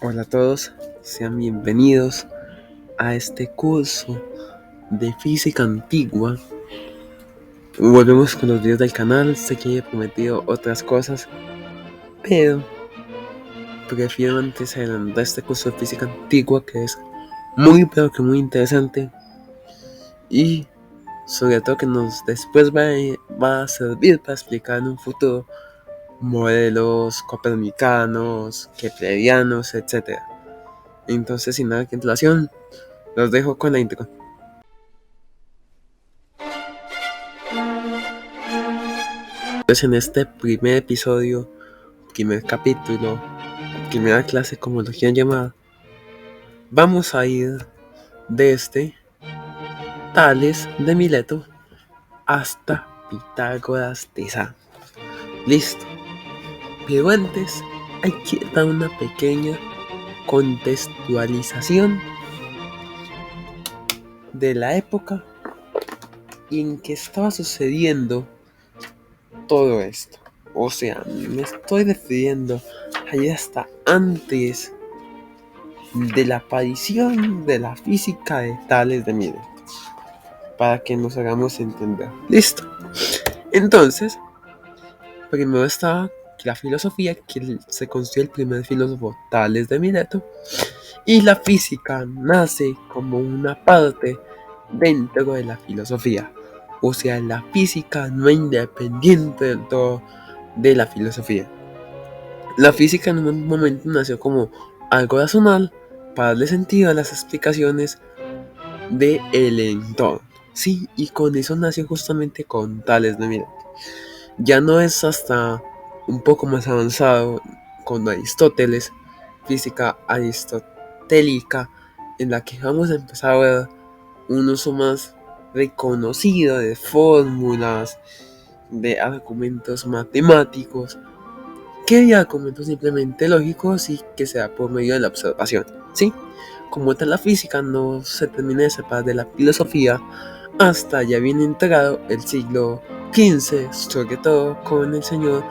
Hola a todos, sean bienvenidos a este curso de física antigua. Volvemos con los videos del canal. Sé que he prometido otras cosas, pero prefiero antes adelantar este curso de física antigua, que es muy pero que muy interesante, y sobre todo que después va a servir para explicar en un futuro modelos copernicanos, keplerianos, etc. Entonces, sin nada que antelación, los dejo con la intro. Entonces, en este primer episodio, primer capítulo, primera clase, como lo quieran llamar, vamos a ir desde Tales de Mileto hasta Pitágoras de Samos. Listo. Pero antes hay que dar una pequeña contextualización de la época en que estaba sucediendo todo esto. O sea, me estoy refiriendo allá hasta antes de la aparición de la física de Tales de Mileto, para que nos hagamos entender. Listo. Entonces, primero estaba la filosofía, que se considera el primer filósofo, Tales de Mileto, y la física nace como una parte dentro de la filosofía. O sea, la física no es independiente del todo de la filosofía. La física en un momento nació como algo racional para darle sentido a las explicaciones del entorno. Sí, y con eso nació justamente con Tales de Mileto. Ya no es hasta un poco más avanzado con Aristóteles, física aristotélica, en la que vamos a empezar a ver un uso más reconocido de fórmulas, de argumentos matemáticos, que de argumentos simplemente lógicos y que se da por medio de la observación. ¿Sí? Como tal, la física no se termina de separar de la filosofía hasta ya bien integrado el siglo XV, sobre todo con el señor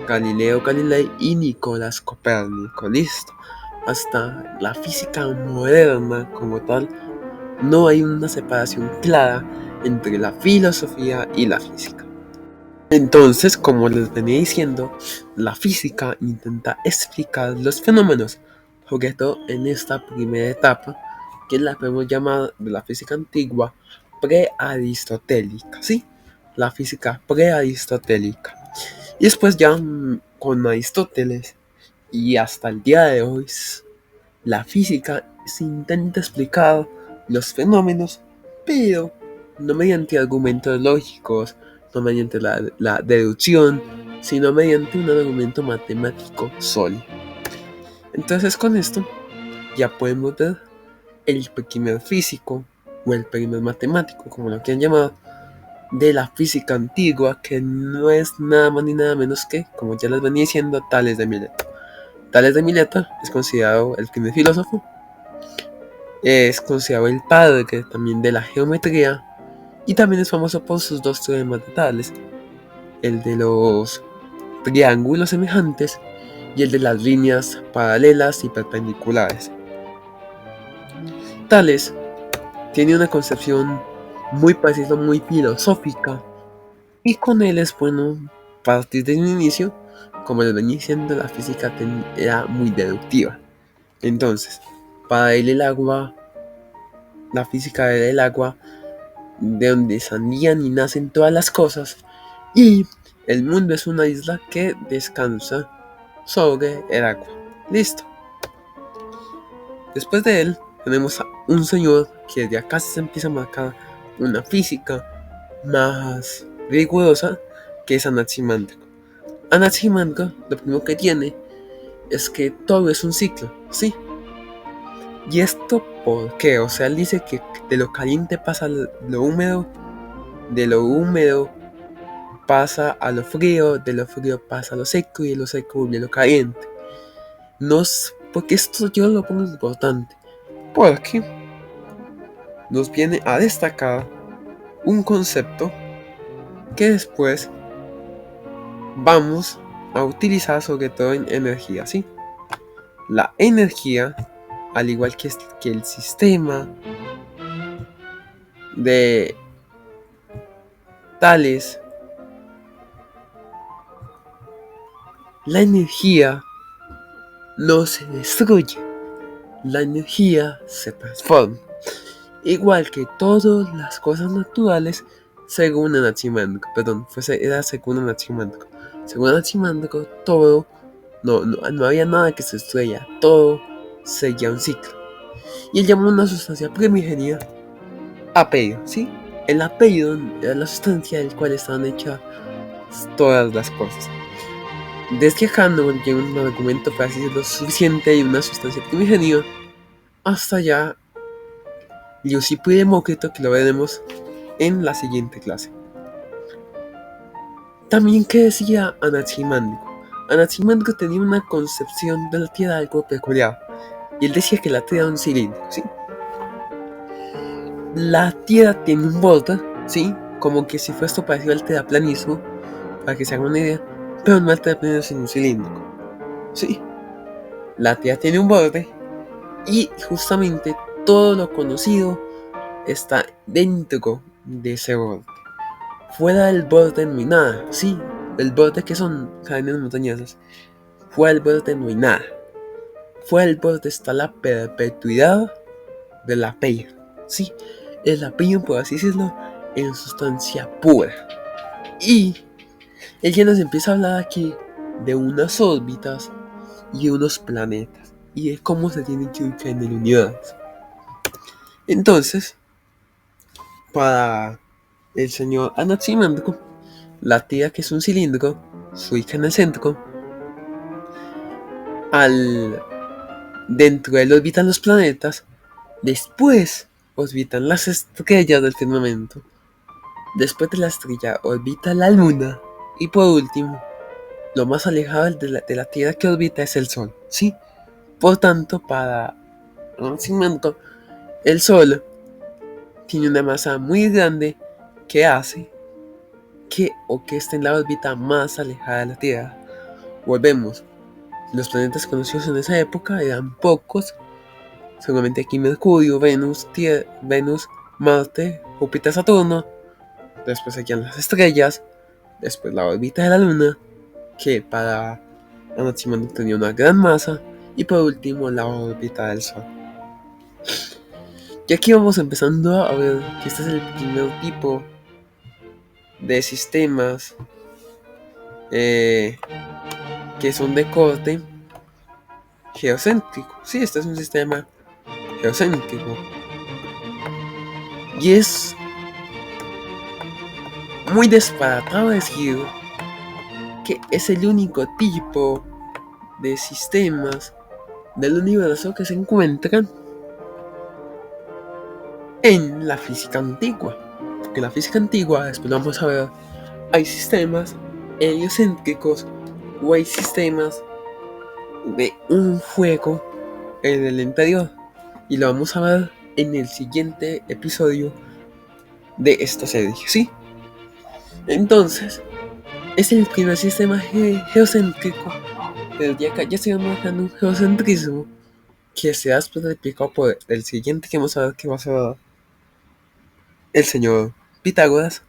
Galileo Galilei y Nicolás Copérnico. Listo. Hasta la física moderna como tal, no hay una separación clara entre la filosofía y la física. Entonces, como les venía diciendo, la física intenta explicar los fenómenos, sobre todo en esta primera etapa, que la podemos llamar de la física antigua prearistotélica, ¿sí? La física prearistotélica. Y después ya con Aristóteles y hasta el día de hoy, la física se intenta explicar los fenómenos, pero no mediante argumentos lógicos, no mediante la deducción, sino mediante un argumento matemático sólido. Entonces, con esto ya podemos ver el primer físico o el primer matemático, como lo quieran llamar, de la física antigua, que no es nada más ni nada menos que, como ya les venía diciendo, Tales de Mileto. Tales de Mileto es considerado el primer filósofo, es considerado el padre también de la geometría, y también es famoso por sus dos teoremas de Tales, el de los triángulos semejantes y el de las líneas paralelas y perpendiculares. Tales tiene una concepción muy precisa, muy filosófica, y con él es bueno partir desde un inicio. Como les venía diciendo, la física era muy deductiva. Entonces, para él el agua, la física era el agua de donde salían y nacen todas las cosas, y el mundo es una isla que descansa sobre el agua. Listo. Después de él tenemos a un señor que de acá se empieza a marcar una física más rigurosa, que es Anaximandro. Anaximandro lo primero que tiene es que todo es un ciclo, ¿sí? ¿Y esto por qué? O sea, él dice que de lo caliente pasa a lo húmedo, de lo húmedo pasa a lo frío, de lo frío pasa a lo seco y de lo seco vuelve a lo caliente. Porque esto yo lo pongo importante, porque nos viene a destacar un concepto que después vamos a utilizar sobre todo en energía, ¿sí? la energía, al igual que el sistema de tales, la energía no se destruye, la energía se transforma, igual que todas las cosas naturales, según Anaximándrico. Era según Anaximándrico. Según Anaximándrico, todo, no había nada que se destruyera, todo seguía un ciclo. Y él llamó una sustancia primigenia apellido, ¿sí? El apellido era la sustancia del cual estaban hechas todas las cosas. Desde acá no llega un argumento para decir lo suficiente de una sustancia primigenia hasta allá Leucipo y Demócrito, que lo veremos en la siguiente clase. También, ¿qué decía Anaximándrico? Anaximándrico tenía una concepción de la Tierra algo peculiar, y él decía que la Tierra era un cilindro, ¿sí? La Tierra tiene un borde, ¿sí? Como que si fuera esto parecido al terraplanismo, para que se hagan una idea, pero no al terraplanismo sino un cilíndrico, ¿sí? La Tierra tiene un borde, y justamente todo lo conocido está dentro de ese borde. Fuera del borde no hay nada, sí, el borde que son cadenas montañosas. Fuera del borde no hay nada. Fuera del borde está la perpetuidad de la apellido, sí, el apellido, por así decirlo, en sustancia pura. Y él ya nos empieza a hablar aquí de unas órbitas y unos planetas y de cómo se tienen que ubicar en el universo. Entonces, para el señor Anaximándrico, la Tierra, que es un cilindro, se ubica en el centro. Dentro de él orbitan los planetas. Después orbitan las estrellas del firmamento. Después de la estrella orbita la luna. Y por último, lo más alejado de la Tierra que orbita es el Sol, ¿sí? Por tanto, para Anaximándrico, el Sol tiene una masa muy grande que hace que esté en la órbita más alejada de la Tierra. Volvemos. Los planetas conocidos en esa época eran pocos. Seguramente aquí Mercurio, Venus, Marte, Júpiter, Saturno. Después seguían las estrellas. Después la órbita de la Luna, que para Anaximándrico tenía una gran masa. Y por último la órbita del Sol. Y aquí vamos empezando a ver que este es el primer tipo de sistemas que son de corte geocéntrico. Sí, este es un sistema geocéntrico. Y es muy disparatado decir que es el único tipo de sistemas del universo que se encuentran en la física antigua. Porque en la física antigua, después lo vamos a ver, hay sistemas heliocéntricos o hay sistemas de un fuego en el interior. Y lo vamos a ver en el siguiente episodio de esta serie, ¿sí? Entonces, es el primer sistema geocéntrico, pero ya que ya estoy marcando un geocentrismo que se ha replicado por el siguiente que vamos a ver, que va a ser el señor Pitágoras.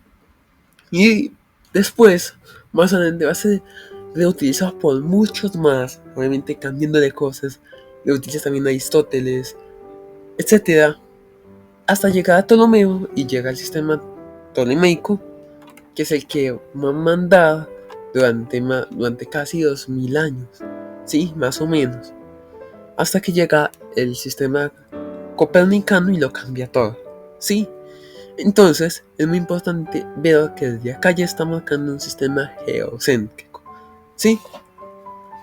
Y después, más adelante, va a ser reutilizado por muchos más, obviamente cambiando de cosas. Reutiliza también a Aristóteles, etcétera, hasta llegar a Ptolomeo y llega al sistema ptolemaico, que es el que más mandaba durante casi 2000 años, sí, más o menos, hasta que llega el sistema copernicano y lo cambia todo, sí. Entonces es muy importante ver que desde acá ya está marcando un sistema geocéntrico, sí.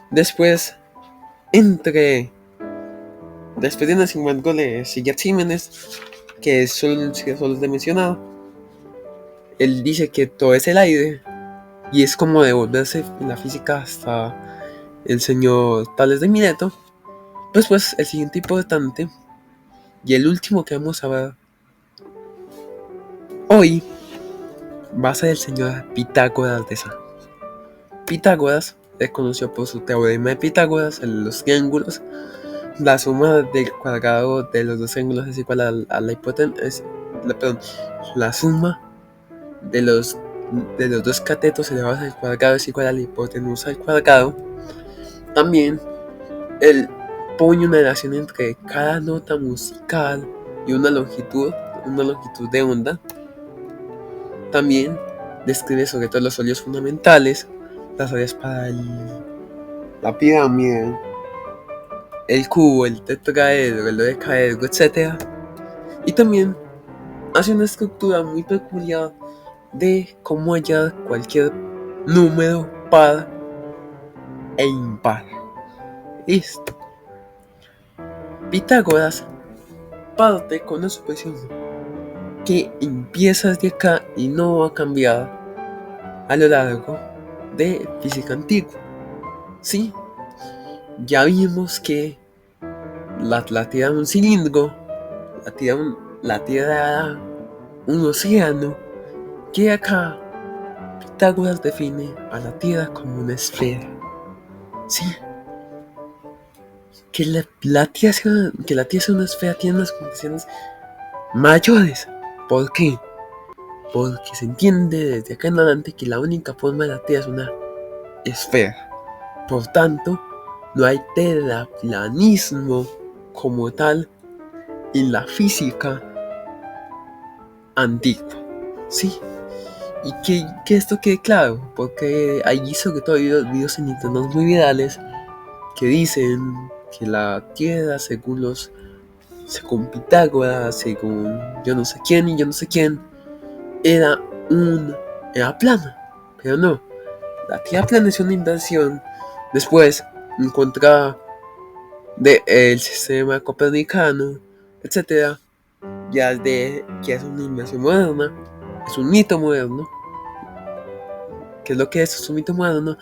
Después de Anaximandro le sigue Arquímedes, que solo es mencionado. Él dice que todo es el aire y es como devolverse en la física hasta el señor Tales de Mileto. Pues el siguiente importante y el último que vamos a ver hoy va a ser el señor Pitágoras de Samos. Pitágoras es conocido por su teorema de Pitágoras, en los triángulos, la suma del cuadrado de los dos ángulos es igual a la hipotenusa, la suma de los dos catetos elevados al cuadrado es igual a la hipotenusa al cuadrado. También él pone una relación entre cada nota musical y una longitud de onda. También describe sobre todo los sólidos fundamentales, las áreas para la pirámide, el cubo, el tetraedro, el dodecaedro, etc. Y también hace una estructura muy peculiar de cómo hallar cualquier número par e impar. Listo. Pitágoras parte con una suposición que empieza de acá y no va a cambiar a lo largo de física antigua. ¿Sí? Ya vimos que la Tierra es un cilindro, la Tierra era un océano, que acá Pitágoras define a la Tierra como una esfera. ¿Sí? Que la Tierra sea una esfera tiene unas condiciones mayores. ¿Por qué? Porque se entiende desde acá en adelante que la única forma de la Tierra es una esfera. Por tanto, no hay terraplanismo como tal en la física antigua. ¿Sí? Y que esto quede claro, porque hay sobre todo videos en internet muy virales que dicen que la Tierra, según Pitágoras, según yo no sé quién y yo no sé quién, era plana. Pero no, la Tierra plana es una invención después encontrada del sistema copernicano, etc. Ya que es una invención moderna, es un mito moderno. ¿Qué es lo que es un mito moderno?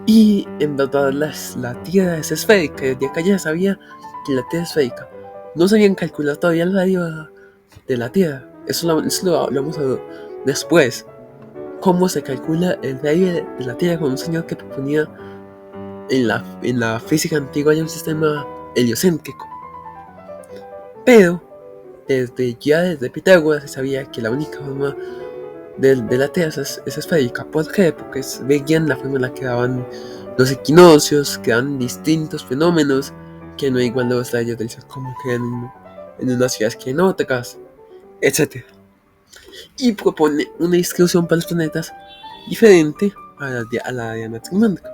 Y en verdad la Tierra es esférica. Desde acá ya sabía que la Tierra es esférica. No sabían calcular todavía el radio de la Tierra. Eso lo vamos a ver después. Cómo se calcula el radio de la Tierra con un señor que proponía en la física antigua hay un sistema heliocéntrico. Pero desde Pitágoras se sabía que la única forma de la Tierra es esférica. ¿Por qué? Porque veían la forma en la que daban los equinoccios, que dan distintos fenómenos que no igual los rayos del sol, como que en unas ciudades que en otras, etc. Y propone una distribución para los planetas diferente a la de anaximándrica.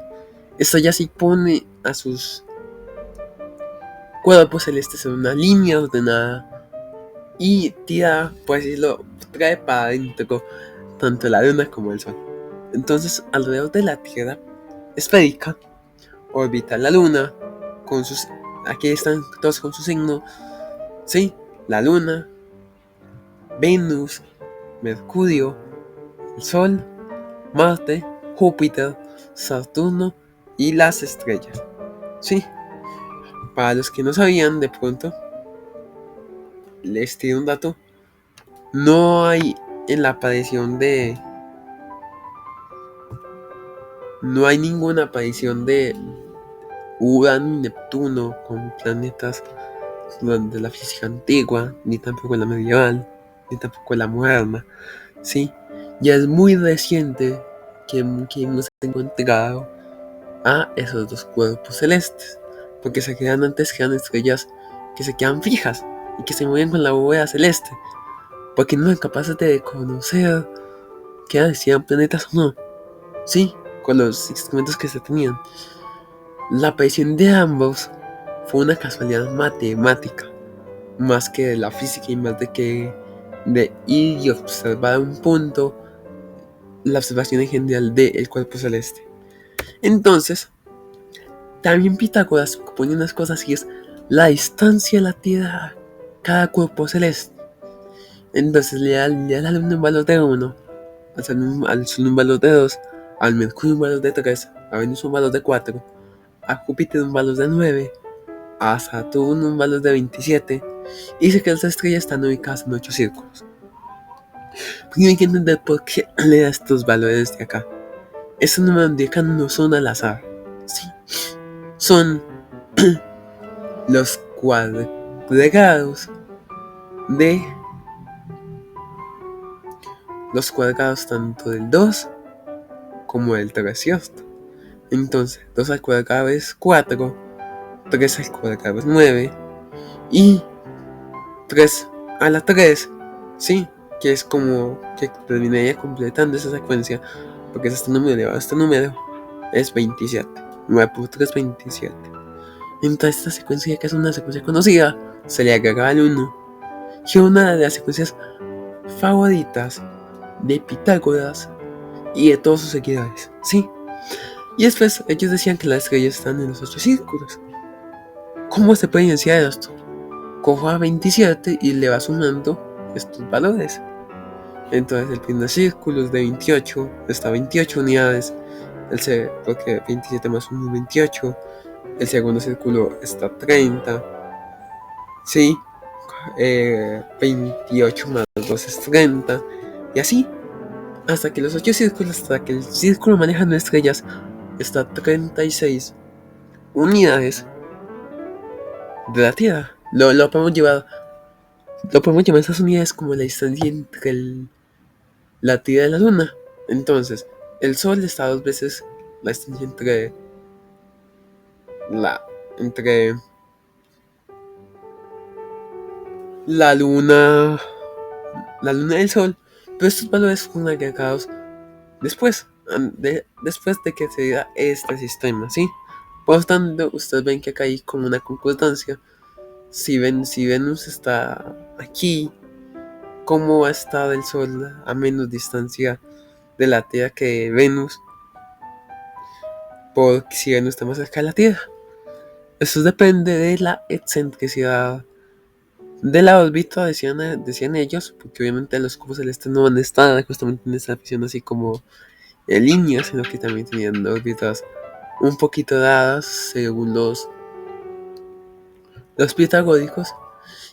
Esto ya sí pone a sus cuerpos celestes en una línea ordenada y tira, por decirlo, trae para adentro tanto la luna como el sol. Entonces, alrededor de la Tierra esférica orbita la luna con sus, aquí están todos con su signo, sí, la luna, Venus, Mercurio, el Sol, Marte, Júpiter, Saturno y las estrellas. Sí, para los que no sabían, de pronto les tiro un dato. No hay en la aparición no hay ninguna aparición de Urano y Neptuno con planetas de la física antigua, ni tampoco en la medieval, ni tampoco en la moderna, ¿sí? Ya es muy reciente que hemos encontrado a esos dos cuerpos celestes, porque se quedan antes, quedan estrellas que se quedan fijas y que se mueven con la bóveda celeste, porque no eran capaces de conocer que si eran planetas o no, ¿sí? Con los instrumentos que se tenían. La aparición de ambos fue una casualidad matemática, más que de la física y más de ir y observar un punto, la observación en general del cuerpo celeste. Entonces, también Pitágoras propone unas cosas y es la distancia de la Tierra a cada cuerpo celeste. Entonces le da al Luna un valor de 1, al Sol un valor de 2, al Mercurio un valor de 3, a Venus un valor de 4, a Júpiter un valor de 9, a Saturno un valor de 27, y dice que las estrellas están ubicadas en 8 círculos. Pero hay que entender por qué le da estos valores de acá. Estos números de acá no son al azar, ¿sí? Son los cuadrados de los cuadrados tanto del 2 como del 3, ¿cierto? Entonces, 2 al cuadrado es 4, 3 al cuadrado es 9 y 3 a la 3, ¿sí? Que es como que terminaría completando esa secuencia, porque es este número elevado a este número, es 27. 9 por 3, 27. Entonces esta secuencia, que es una secuencia conocida, se le agrega al 1. Y una de las secuencias favoritas de Pitágoras y de todos sus seguidores, ¿sí? Y después ellos decían que las estrellas están en los 8 círculos. ¿Cómo se puede evidenciar esto? Cojo a 27 y le va sumando estos valores. Entonces el primer círculo es de 28, está 28 unidades, porque 27 más 1 es 28. El segundo círculo está 30, ¿sí? 28 más 2 es 30, y así, hasta que los 8 círculos, hasta que el círculo manejando estrellas está 36 unidades de la Tierra. Lo podemos llamar esas unidades como la distancia entre la Tierra y la Luna. Entonces, el Sol está 2 veces la distancia entre la Luna y el Sol, pero estos valores fueron agregados después de que se diera este sistema, ¿sí? Por lo tanto, ustedes ven que acá hay como una concordancia. Si Venus está aquí, ¿cómo va a estar el Sol a menos distancia de la Tierra que Venus? Porque si Venus está más cerca de la Tierra. Eso depende de la excentricidad de la órbita, decían ellos, porque obviamente los cubos celestes no van a estar justamente en esta visión así como en línea, sino que también tenían órbitas un poquito dadas según los pitagóricos.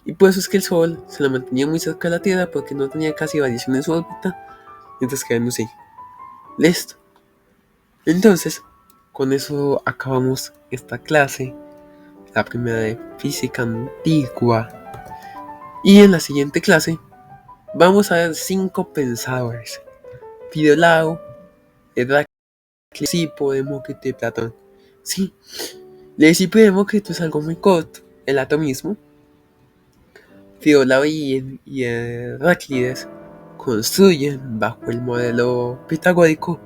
Y por eso es que el Sol se lo mantenía muy cerca de la Tierra, porque no tenía casi variación en su órbita, mientras que Venus sí. Listo. Entonces, con eso acabamos esta clase, la primera de física antigua. Y en la siguiente clase vamos a ver 5 pensadores: Filolao, Heraclio, Leucipo, Demócrito y Platón. Sí, Leucipo y Demócrito es algo muy corto. El atomismo. Filolao y Heráclides construyen bajo el modelo pitagórico,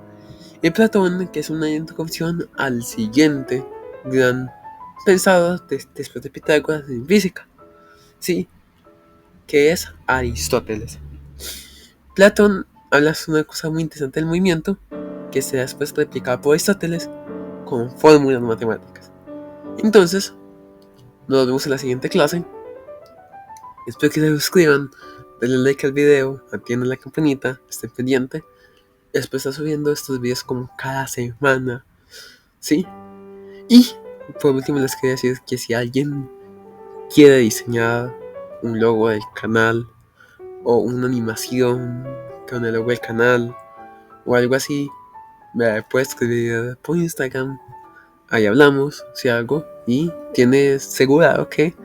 y Platón, que es una introducción al siguiente gran pensador después de Pitágoras en física, ¿sí? Que es Aristóteles. Platón habla de una cosa muy interesante del movimiento, que será después replicada por Aristóteles con fórmulas matemáticas. Entonces, nos vemos en la siguiente clase. Espero que se suscriban, denle like al video, atiendan la campanita, estén pendientes. Después está subiendo estos videos como cada semana, ¿sí? Y por último les quería decir que si alguien quiere diseñar un logo del canal o una animación con el logo del canal o algo así, me puede escribir por Instagram. Ahí hablamos, si algo, y tienes asegurado que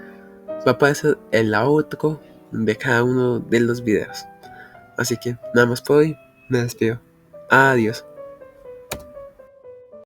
va a aparecer el outro de cada uno de los videos. Así que nada más por hoy, me despido. Adiós.